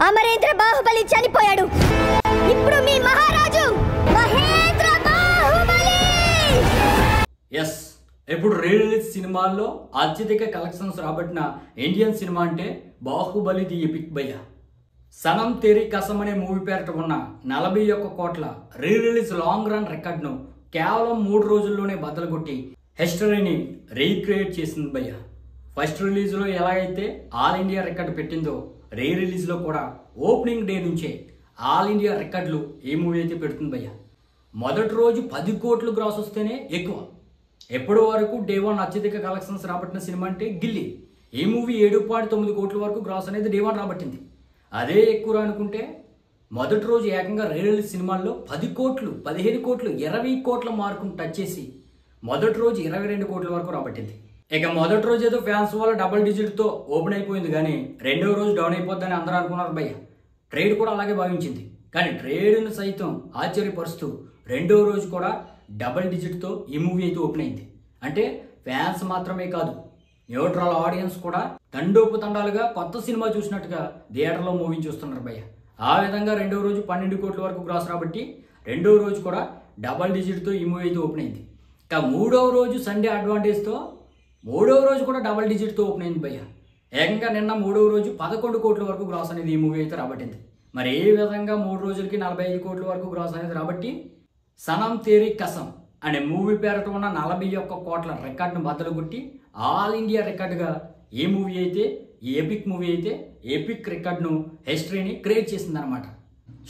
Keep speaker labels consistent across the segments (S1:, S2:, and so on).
S1: అమరేంద్ర బాహుబలి చనిపోయాడు. ఇప్పుడు మీ మహారాజు మహేంద్ర బాహుబలి.
S2: ఎస్, ఇప్పుడు రిలీజ్ సినిమాల్లో అత్యధిక కలెక్షన్స్ రాబట్టిన ఇండియన్ సినిమా అంటే బాహుబలి ది ఎపిక్ భయ్య. సనం తేరీ కసం అనే మూవీ పేరిట ఉన్న 41 కోట్ల రిలీజ్ లాంగ్ రన్ రికార్డ్ను కేవలం 3 రోజుల్లోనే బద్దలుకొట్టి హిస్టరీని రీక్రియేట్ చేసింది భయ్య. ఫస్ట్ రిలీజ్లో ఎలాగైతే ఆల్ ఇండియా రికార్డు పెట్టిందో రీ రిలీజ్లో కూడా ఓపెనింగ్ డే నుంచే ఆల్ ఇండియా రికార్డులు ఈ మూవీ అయితే పెడుతుంది భయ్య. మొదటి రోజు 10 కోట్లు గ్రాస్ వస్తేనే ఎక్కువ. ఎప్పటి వరకు డే 1 అత్యధిక కలెక్షన్స్ రాబట్టిన సినిమా అంటే గిల్లీ. ఈ మూవీ 7.9 కోట్ల వరకు గ్రాస్ అనేది డే 1 రాబట్టింది. అదే ఎక్కువ అనుకుంటే మొదటి రోజు ఏకంగా రిలీజ్ సినిమాల్లో 10 కోట్లు, 15 కోట్లు, 20 కోట్ల మార్కును టచ్ చేసి మొదటి రోజు 22 కోట్ల వరకు రాబట్టింది. ఇక మొదటి రోజు ఏదో ఫ్యాన్స్ వల్ల డబుల్ డిజిట్తో ఓపెన్ అయిపోయింది, కానీ రెండవ రోజు డౌన్ అయిపోద్దని అందరూ అనుకున్నారు భయ్య. ట్రేడ్ కూడా అలాగే భావించింది, కానీ ట్రేడ్ను సైతం ఆశ్చర్యపరుస్తూ రెండవ రోజు కూడా డబుల్ డిజిట్తో ఈ మూవీ అయితే ఓపెన్ అయింది. అంటే ఫ్యాన్స్ మాత్రమే కాదు, న్యూట్రల్ ఆడియన్స్ కూడా తండోపతండాలుగా కొత్త సినిమా చూసినట్టుగా థియేటర్లో మూవీ చూస్తున్నారు భయ్య. ఆ విధంగా రెండవ రోజు 12 కోట్ల వరకు గ్రాస్ రాబట్టి రెండవ రోజు కూడా డబల్ డిజిట్తో ఈ మూవీ అయితే ఓపెన్ అయింది. ఇక మూడవ రోజు సండే అడ్వాంటేజ్తో మూడవ రోజు కూడా డబల్ డిజిట్తో ఓపెన్ అయింది భయ్య. ఏకంగా నిన్న మూడవ రోజు 11 కోట్ల వరకు గ్రాస్ అనేది ఈ మూవీ అయితే రాబట్టింది. మరి ఏ విధంగా 3 రోజులకి 45 కోట్ల వరకు గ్రాస్ అనేది రాబట్టి సనం తేరీ కసం అనే మూవీ పేరట ఉన్న 41 కోట్ల రికార్డును బద్దలుకొట్టి ఆల్ ఇండియా రికార్డుగా ఈ మూవీ అయితే, ఈ ఎపిక్ మూవీ అయితే ఎపిక్ రికార్డును హిస్టరీని క్రియేట్ చేసింది అనమాట.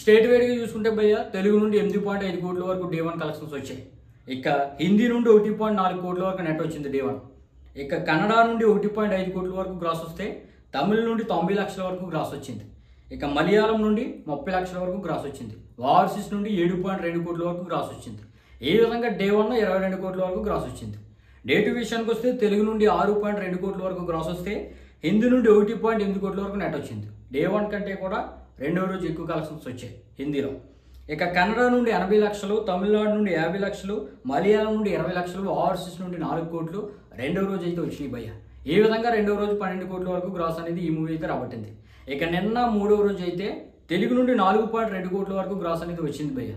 S2: స్టేట్ వైడ్గా చూసుకుంటే భయ్య తెలుగు నుండి 8.5 కోట్ల వరకు డే 1 కలెక్షన్స్ వచ్చాయి. ఇక హిందీ నుండి 1.4 కోట్ల వరకు నెట్ వచ్చింది డే 1. ఇక కన్నడ నుండి 1.5 కోట్ల వరకు గ్రాస్ వస్తే తమిళ నుండి 90 లక్షల వరకు గ్రాస్ వచ్చింది. ఇక మలయాళం నుండి 30 లక్షల వరకు గ్రాస్ వచ్చింది. ఓవర్సీస్ నుండి 7.2 కోట్ల వరకు గ్రాస్ వచ్చింది. ఈ విధంగా డే 1 22 కోట్ల వరకు గ్రాస్ వచ్చింది. డే 2 విషయానికి వస్తే తెలుగు నుండి 6.2 కోట్ల వరకు గ్రాస్ వస్తే హిందీ నుండి 1.8 కోట్ల వరకు నెట్ వచ్చింది. డే 1 కంటే కూడా రెండవ రోజు ఎక్కువ కలెక్షన్స్ వచ్చాయి హిందీలో. ఇక కన్నడ నుండి 80 లక్షలు, తమిళనాడు నుండి 50 లక్షలు, మలయాళం నుండి 20 లక్షలు, ఓవర్సీస్ నుండి 4 కోట్లు రెండవ రోజు అయితే వచ్చినాయి భయ్య. ఈ విధంగా రెండవ రోజు 12 కోట్ల వరకు గ్రాస్ అనేది ఈ మూవీ అయితే రాబట్టింది. ఇక నిన్న మూడవ రోజు అయితే తెలుగు నుండి 4.2 కోట్ల వరకు గ్రాస్ అనేది వచ్చింది భయ్య.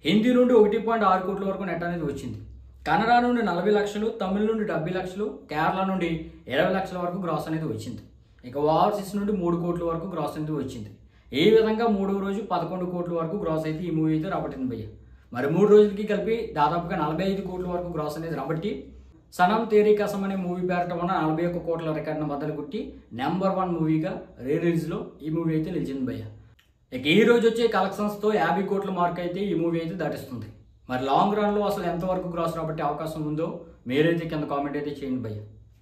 S2: హిందీ నుండి 1.6 కోట్ల వరకు నెట్ అనేది వచ్చింది. కన్నడ నుండి 40 లక్షలు, తమిళ నుండి 70 లక్షలు, కేరళ నుండి 20 లక్షల వరకు గ్రాస్ అనేది వచ్చింది. ఇక ఓవర్సీస్ నుండి 3 కోట్ల వరకు గ్రాస్ అనేది వచ్చింది. ఈ విధంగా మూడవ రోజు 11 కోట్ల వరకు గ్రాస్ అయితే ఈ మూవీ అయితే రాబట్టింది భయ్య. మరి 3 రోజులకి కలిపి దాదాపుగా 45 కోట్ల వరకు గ్రాస్ అనేది రాబట్టి సనం తేరీ కసం అనే మూవీ పేరట ఉన్న 41 కోట్ల రికార్డును బద్దలుకొట్టి నెంబర్ 1 మూవీగా రిలీజ్లో ఈ మూవీ అయితే నిలిచింది భయ్య. ఇక ఈ రోజు వచ్చే కలెక్షన్స్తో 50 కోట్ల మార్క్ అయితే ఈ మూవీ అయితే దాటిస్తుంది. మరి లాంగ్ రన్లో అసలు ఎంతవరకు గ్రాస్ రాబట్టే అవకాశం ఉందో మీరైతే కింద కామెంట్ అయితే చేయండి భయ్య.